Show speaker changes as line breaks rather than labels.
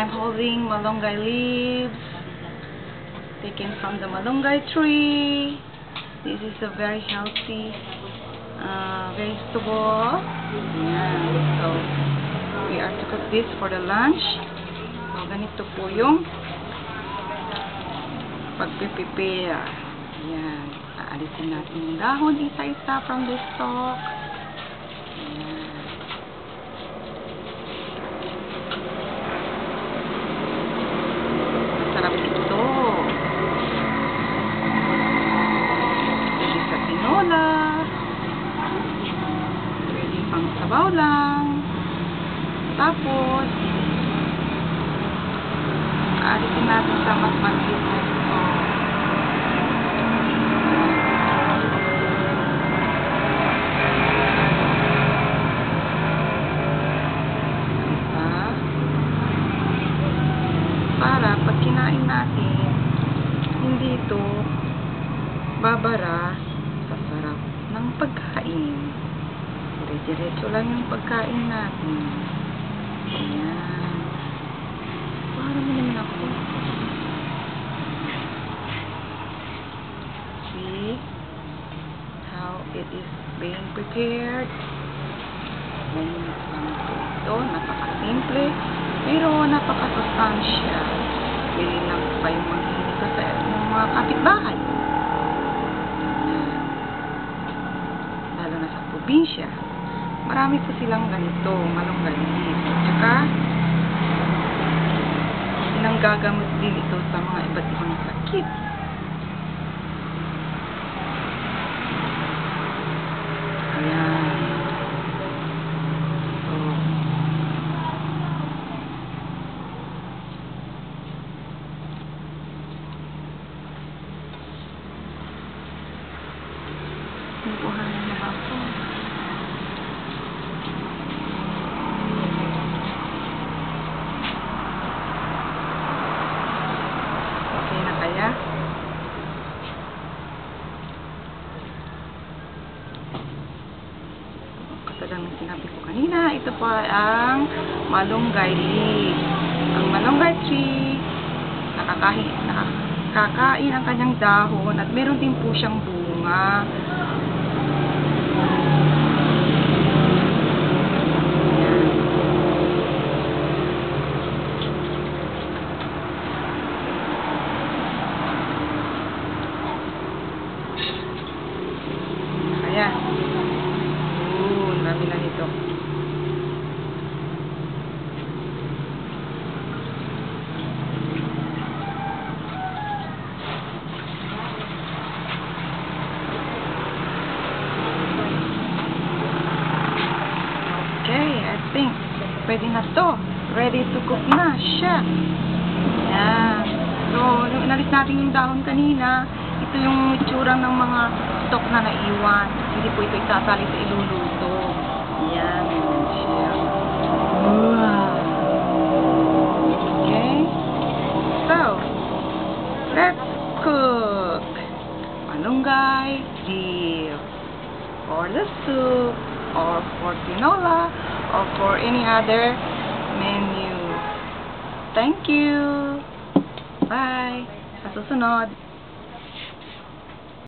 I'm holding malunggay leaves taken from the malunggay tree. This is a very healthy vegetable. Ayan. So, we are to cook this for the lunch. So, ganito po yung pag-prepare. Ayan. Aalisin natin yung dahon isa-isa from the stalk. Ayan. Masarap ito. Pwede sa tinola. Pwede pang sabaw lang. Tapos, aalisin natin sa mas maliit na ito. Para pag kinain natin, hindi ito babara sa sarap ng pagkain. Dire-diretso lang yung pagkain natin. Ayan. Para mo naman ako. See how it is being prepared. Ganyan lang ito. Napaka-simple. Pero napaka-sustansya. Bili lang pa yung maghihilig ko sa mga kapitbahay. Lalo na sa probinsya. Marami po silang ganito, malunggay leaves. At saka, sinanggagamot din ito sa mga iba't ibang sakit. Ayan. Bubuhanin na ba ako? Okay na kaya? Katulad ng sinabi ko kanina, ito po ang malunggay leaf. Ang malunggay tree, nakakain ang kanyang dahon at meron din po siyang bunga. Ayan. Dami na nito. Okay, I think pwede na to. Ready to cook na siya. Ayan. So, nung inalis natin yung dahon kanina, ito yung itsura ng mga stock na naiwan. Hindi po ito itatali sa iluluto. Ayan, ayan siya. Okay. So, let's cook malunggay leaf for the soup or for tinola or for any other menu. Thank you. Bye. Sa susunod.